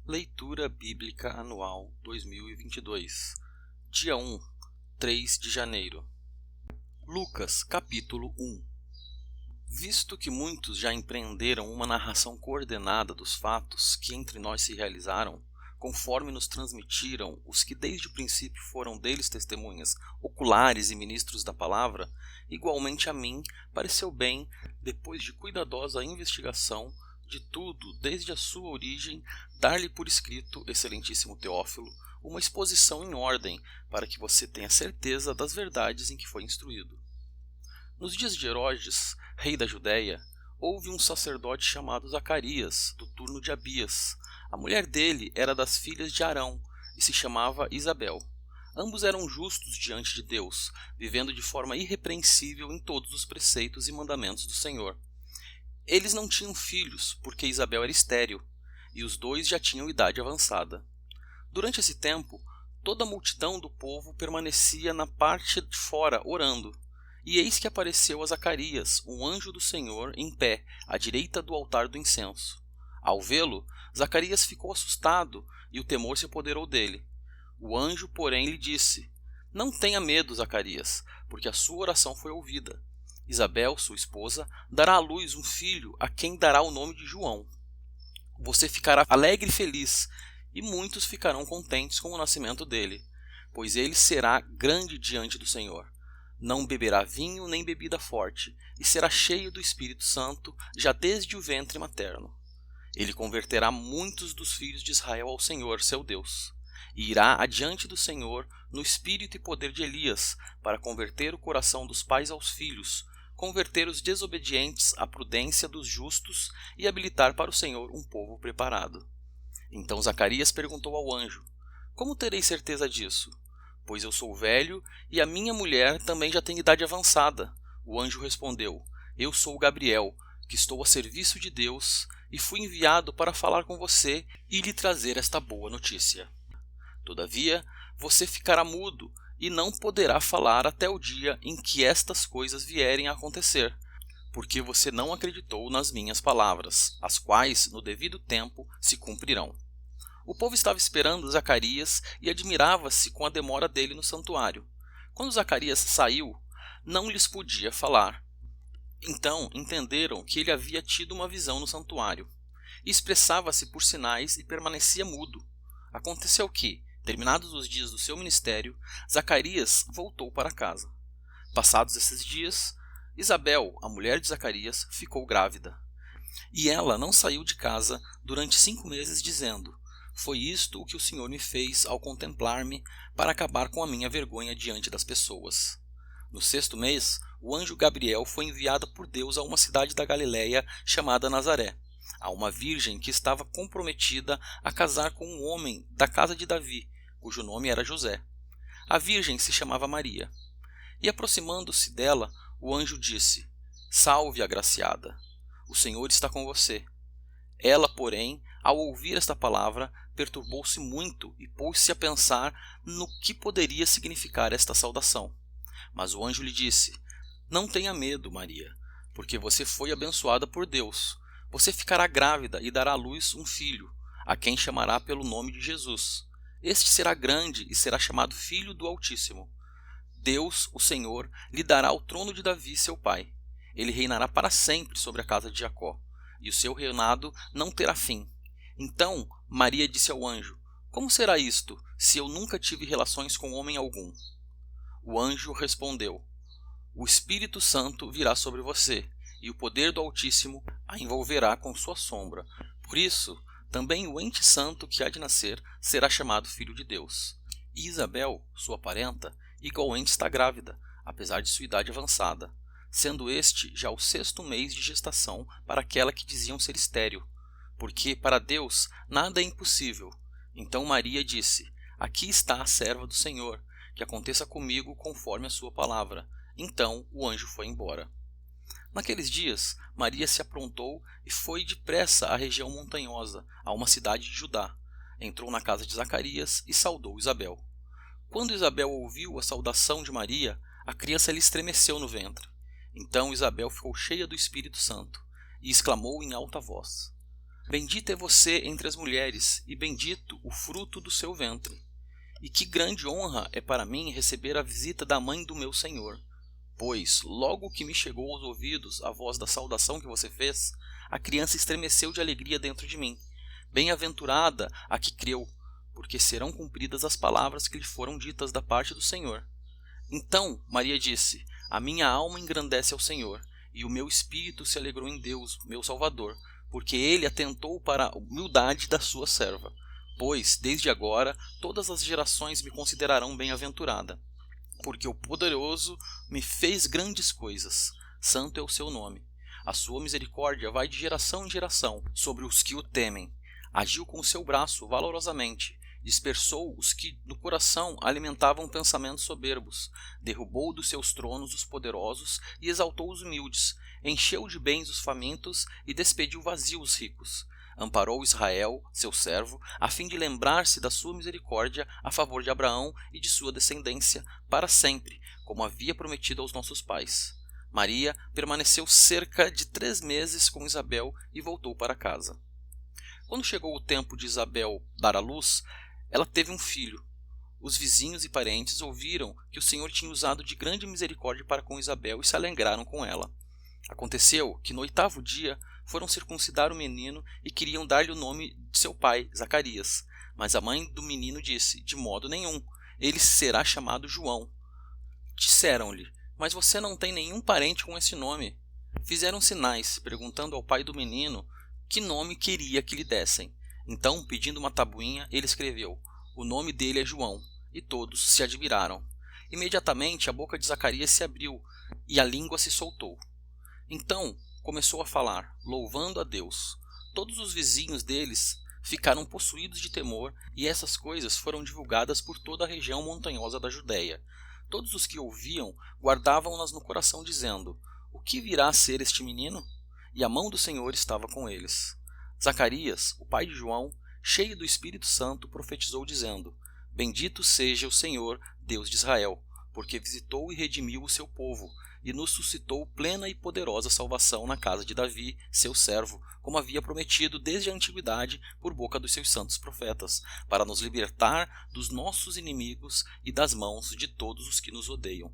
Leitura Bíblica Anual 2022, dia 1, 3 de janeiro. Lucas, capítulo 1. Visto que muitos já empreenderam uma narração coordenada dos fatos que entre nós se realizaram, conforme nos transmitiram os que desde o princípio foram deles testemunhas oculares e ministros da palavra, igualmente a mim pareceu bem, depois de cuidadosa investigação de tudo desde a sua origem, dar-lhe por escrito, excelentíssimo Teófilo, uma exposição em ordem, para que você tenha certeza das verdades em que foi instruído. Nos dias de Herodes, rei da Judéia, houve um sacerdote chamado Zacarias, do turno de Abias. A mulher dele era das filhas de Arão, e se chamava Isabel. Ambos eram justos diante de Deus, vivendo de forma irrepreensível em todos os preceitos e mandamentos do Senhor. Eles não tinham filhos, porque Isabel era estéril, e os dois já tinham idade avançada. Durante esse tempo, toda a multidão do povo permanecia na parte de fora orando. E eis que apareceu a Zacarias, um anjo do Senhor, em pé, à direita do altar do incenso. Ao vê-lo, Zacarias ficou assustado, e o temor se apoderou dele. O anjo, porém, lhe disse: Não tenha medo, Zacarias, porque a sua oração foi ouvida. Isabel, sua esposa, dará à luz um filho, a quem dará o nome de João. Você ficará alegre e feliz, e muitos ficarão contentes com o nascimento dele, pois ele será grande diante do Senhor. Não beberá vinho nem bebida forte, e será cheio do Espírito Santo, já desde o ventre materno. Ele converterá muitos dos filhos de Israel ao Senhor, seu Deus, e irá adiante do Senhor no espírito e poder de Elias, para converter o coração dos pais aos filhos, converter os desobedientes à prudência dos justos e habilitar para o Senhor um povo preparado. Então Zacarias perguntou ao anjo: Como terei certeza disso? Pois eu sou velho e a minha mulher também já tem idade avançada. O anjo respondeu: Eu sou Gabriel, que estou a serviço de Deus, e fui enviado para falar com você e lhe trazer esta boa notícia. Todavia, você ficará mudo e não poderá falar até o dia em que estas coisas vierem a acontecer, porque você não acreditou nas minhas palavras, as quais, no devido tempo, se cumprirão. O povo estava esperando Zacarias e admirava-se com a demora dele no santuário. Quando Zacarias saiu, não lhes podia falar. Então entenderam que ele havia tido uma visão no santuário. E expressava-se por sinais e permanecia mudo. Aconteceu que, terminados os dias do seu ministério, Zacarias voltou para casa. Passados esses dias, Isabel, a mulher de Zacarias, ficou grávida. E ela não saiu de casa durante 5 meses, dizendo: Foi isto o que o Senhor me fez ao contemplar-me, para acabar com a minha vergonha diante das pessoas. No 6º mês, o anjo Gabriel foi enviado por Deus a uma cidade da Galiléia chamada Nazaré, a uma virgem que estava comprometida a casar com um homem da casa de Davi, cujo nome era José. A virgem se chamava Maria. E aproximando-se dela, o anjo disse: Salve, agraciada, o Senhor está com você. Ela, porém, ao ouvir esta palavra, perturbou-se muito e pôs-se a pensar no que poderia significar esta saudação. Mas o anjo lhe disse: Não tenha medo, Maria, porque você foi abençoada por Deus. Você ficará grávida e dará à luz um filho, a quem chamará pelo nome de Jesus. Este será grande e será chamado Filho do Altíssimo. Deus, o Senhor, lhe dará o trono de Davi, seu pai. Ele reinará para sempre sobre a casa de Jacó, e o seu reinado não terá fim. Então Maria disse ao anjo: Como será isto, se eu nunca tive relações com homem algum? O anjo respondeu: O Espírito Santo virá sobre você, e o poder do Altíssimo a envolverá com sua sombra. Por isso, também o ente santo que há de nascer será chamado Filho de Deus. E Isabel, sua parenta, igualmente está grávida, apesar de sua idade avançada, sendo este já o 6º mês de gestação para aquela que diziam ser estéril, porque para Deus nada é impossível. Então Maria disse: Aqui está a serva do Senhor, que aconteça comigo conforme a sua palavra. Então o anjo foi embora. Naqueles dias, Maria se aprontou e foi depressa à região montanhosa, a uma cidade de Judá. Entrou na casa de Zacarias e saudou Isabel. Quando Isabel ouviu a saudação de Maria, a criança lhe estremeceu no ventre. Então Isabel ficou cheia do Espírito Santo e exclamou em alta voz: Bendita é você entre as mulheres, e bendito o fruto do seu ventre. E que grande honra é para mim receber a visita da mãe do meu Senhor. Pois, logo que me chegou aos ouvidos a voz da saudação que você fez, a criança estremeceu de alegria dentro de mim. Bem-aventurada a que creu, porque serão cumpridas as palavras que lhe foram ditas da parte do Senhor. Então Maria disse: a minha alma engrandece ao Senhor, e o meu espírito se alegrou em Deus, meu Salvador, porque ele atentou para a humildade da sua serva. Pois, desde agora, todas as gerações me considerarão bem-aventurada, porque o Poderoso me fez grandes coisas. Santo é o seu nome. A sua misericórdia vai de geração em geração sobre os que o temem. Agiu com o seu braço valorosamente. Dispersou os que no coração alimentavam pensamentos soberbos. Derrubou dos seus tronos os poderosos e exaltou os humildes. Encheu de bens os famintos e despediu vazios os ricos. Amparou Israel, seu servo, a fim de lembrar-se da sua misericórdia a favor de Abraão e de sua descendência, para sempre, como havia prometido aos nossos pais. Maria permaneceu cerca de 3 meses com Isabel e voltou para casa. Quando chegou o tempo de Isabel dar à luz, ela teve um filho. Os vizinhos e parentes ouviram que o Senhor tinha usado de grande misericórdia para com Isabel e se alegraram com ela. Aconteceu que no 8º dia foram circuncidar o menino e queriam dar-lhe o nome de seu pai, Zacarias. Mas a mãe do menino disse: de modo nenhum, ele será chamado João. Disseram-lhe: mas você não tem nenhum parente com esse nome. Fizeram sinais, perguntando ao pai do menino que nome queria que lhe dessem. Então, pedindo uma tabuinha, ele escreveu: o nome dele é João. E todos se admiraram. Imediatamente a boca de Zacarias se abriu e a língua se soltou. Então começou a falar, louvando a Deus. Todos os vizinhos deles ficaram possuídos de temor, e essas coisas foram divulgadas por toda a região montanhosa da Judéia. Todos os que ouviam guardavam-nas no coração, dizendo: o que virá a ser este menino? E a mão do Senhor estava com eles. Zacarias, o pai de João, cheio do Espírito Santo, profetizou dizendo: bendito seja o Senhor, Deus de Israel, porque visitou e redimiu o seu povo, e nos suscitou plena e poderosa salvação na casa de Davi, seu servo, como havia prometido desde a antiguidade por boca dos seus santos profetas, para nos libertar dos nossos inimigos e das mãos de todos os que nos odeiam,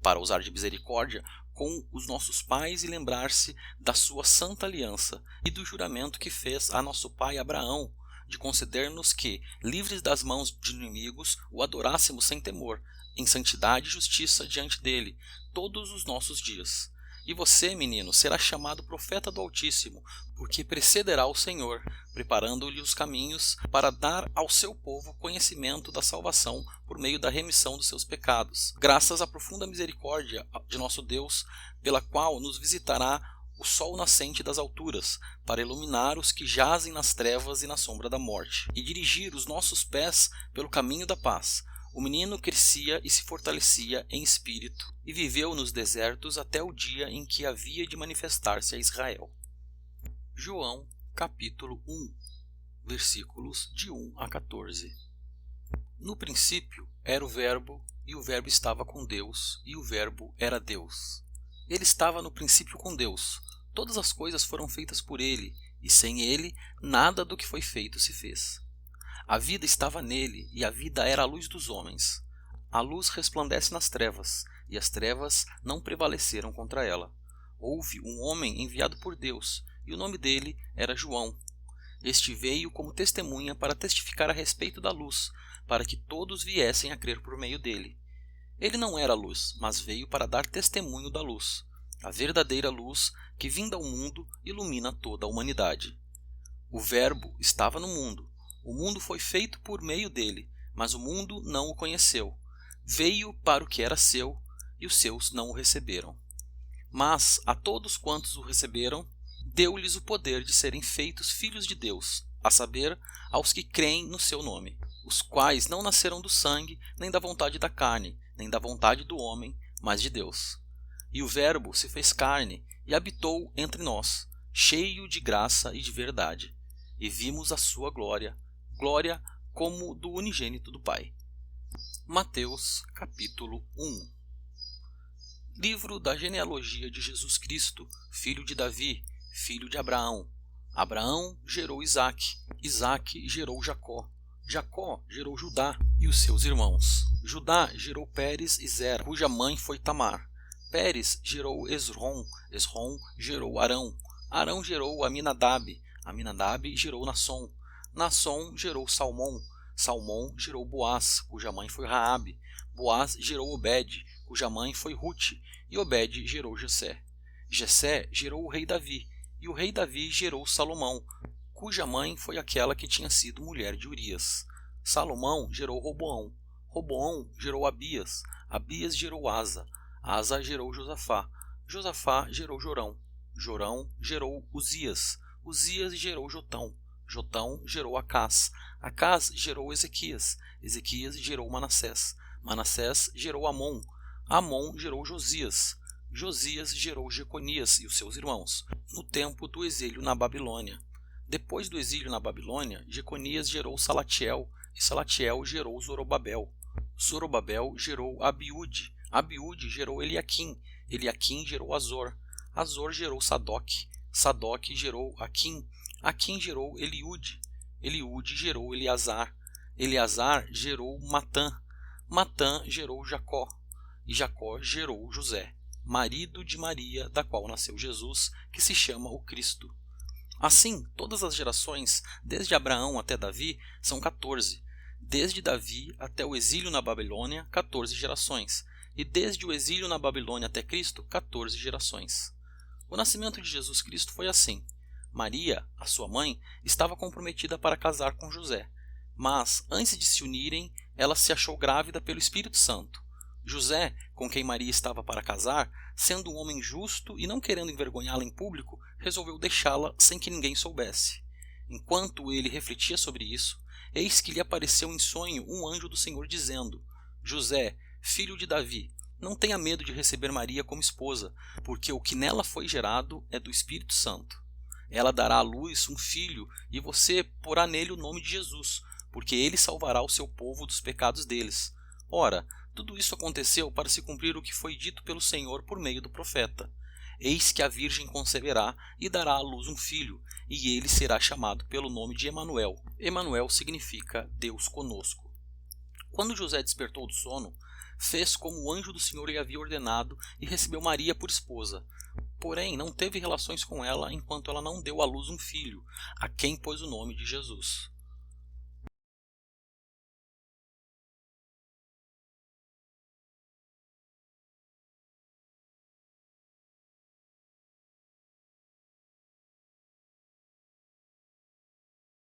para usar de misericórdia com os nossos pais e lembrar-se da sua santa aliança e do juramento que fez a nosso pai Abraão, de conceder-nos que, livres das mãos de inimigos, o adorássemos sem temor, em santidade e justiça diante dele, todos os nossos dias. E você, menino, será chamado profeta do Altíssimo, porque precederá o Senhor, preparando-lhe os caminhos para dar ao seu povo conhecimento da salvação por meio da remissão dos seus pecados, graças à profunda misericórdia de nosso Deus, pela qual nos visitará o sol nascente das alturas, para iluminar os que jazem nas trevas e na sombra da morte, e dirigir os nossos pés pelo caminho da paz. O menino crescia e se fortalecia em espírito, e viveu nos desertos até o dia em que havia de manifestar-se a Israel. João, capítulo 1, versículos de 1 a 14. No princípio era o Verbo, e o Verbo estava com Deus, e o Verbo era Deus. Ele estava no princípio com Deus. Todas as coisas foram feitas por ele, e sem ele nada do que foi feito se fez. A vida estava nele, e a vida era a luz dos homens. A luz resplandece nas trevas, e as trevas não prevaleceram contra ela. Houve um homem enviado por Deus, e o nome dele era João. Este veio como testemunha para testificar a respeito da luz, para que todos viessem a crer por meio dele. Ele não era luz, mas veio para dar testemunho da luz, a verdadeira luz que, vinda ao mundo, ilumina toda a humanidade. O Verbo estava no mundo. O mundo foi feito por meio dele, mas o mundo não o conheceu. Veio para o que era seu, e os seus não o receberam. Mas a todos quantos o receberam, deu-lhes o poder de serem feitos filhos de Deus, a saber, aos que creem no seu nome, os quais não nasceram do sangue, nem da vontade da carne, nem da vontade do homem, mas de Deus. E o Verbo se fez carne e habitou entre nós, cheio de graça e de verdade, e vimos a sua glória, glória como do unigênito do Pai. Mateus, capítulo 1. Livro da genealogia de Jesus Cristo, filho de Davi, filho de Abraão. Abraão gerou Isaque, Isaque gerou Jacó, Jacó gerou Judá e os seus irmãos. Judá gerou Pérez e Zera, cuja mãe foi Tamar. Pérez gerou Esrom, Esrom gerou Arão, Arão gerou Aminadab, Aminadab gerou Nasson, Nasson gerou Salmão, Salmão gerou Boaz, cuja mãe foi Raabe, Boaz gerou Obed, cuja mãe foi Rute, e Obed gerou Jessé. Jessé gerou o rei Davi, e o rei Davi gerou Salomão, cuja mãe foi aquela que tinha sido mulher de Urias. Salomão gerou Roboão, Roboão gerou Abias, Abias gerou Asa, Asa gerou Josafá, Josafá gerou Jorão, Jorão gerou Uzias, Uzias gerou Jotão, Jotão gerou Acás, Acás gerou Ezequias, Ezequias gerou Manassés, Manassés gerou Amon, Amon gerou Josias, Josias gerou Jeconias e os seus irmãos, no tempo do exílio na Babilônia. Depois do exílio na Babilônia, Jeconias gerou Salatiel, e Salatiel gerou Zorobabel. Zorobabel gerou Abiúde, Abiúde gerou Eliaquim, Eliaquim gerou Azor, Azor gerou Sadoc, Sadoc gerou Aquim, Aquim gerou Eliúde, Eliúde gerou Eleazar, Eleazar gerou Matã, Matã gerou Jacó, e Jacó gerou José, marido de Maria, da qual nasceu Jesus, que se chama o Cristo. Assim, todas as gerações, desde Abraão até Davi, são 14. Desde Davi até o exílio na Babilônia, 14 gerações. E desde o exílio na Babilônia até Cristo, 14 gerações. O nascimento de Jesus Cristo foi assim. Maria, a sua mãe, estava comprometida para casar com José. Mas, antes de se unirem, ela se achou grávida pelo Espírito Santo. José, com quem Maria estava para casar, sendo um homem justo e não querendo envergonhá-la em público, resolveu deixá-la sem que ninguém soubesse. Enquanto ele refletia sobre isso, eis que lhe apareceu em sonho um anjo do Senhor dizendo: José, filho de Davi, não tenha medo de receber Maria como esposa, porque o que nela foi gerado é do Espírito Santo. Ela dará à luz um filho, e você porá nele o nome de Jesus, porque ele salvará o seu povo dos pecados deles. Ora, tudo isso aconteceu para se cumprir o que foi dito pelo Senhor por meio do profeta. Eis que a virgem conceberá e dará à luz um filho, e ele será chamado pelo nome de Emanuel. Emanuel significa Deus conosco. Quando José despertou do sono, fez como o anjo do Senhor lhe havia ordenado e recebeu Maria por esposa. Porém, não teve relações com ela enquanto ela não deu à luz um filho, a quem pôs o nome de Jesus.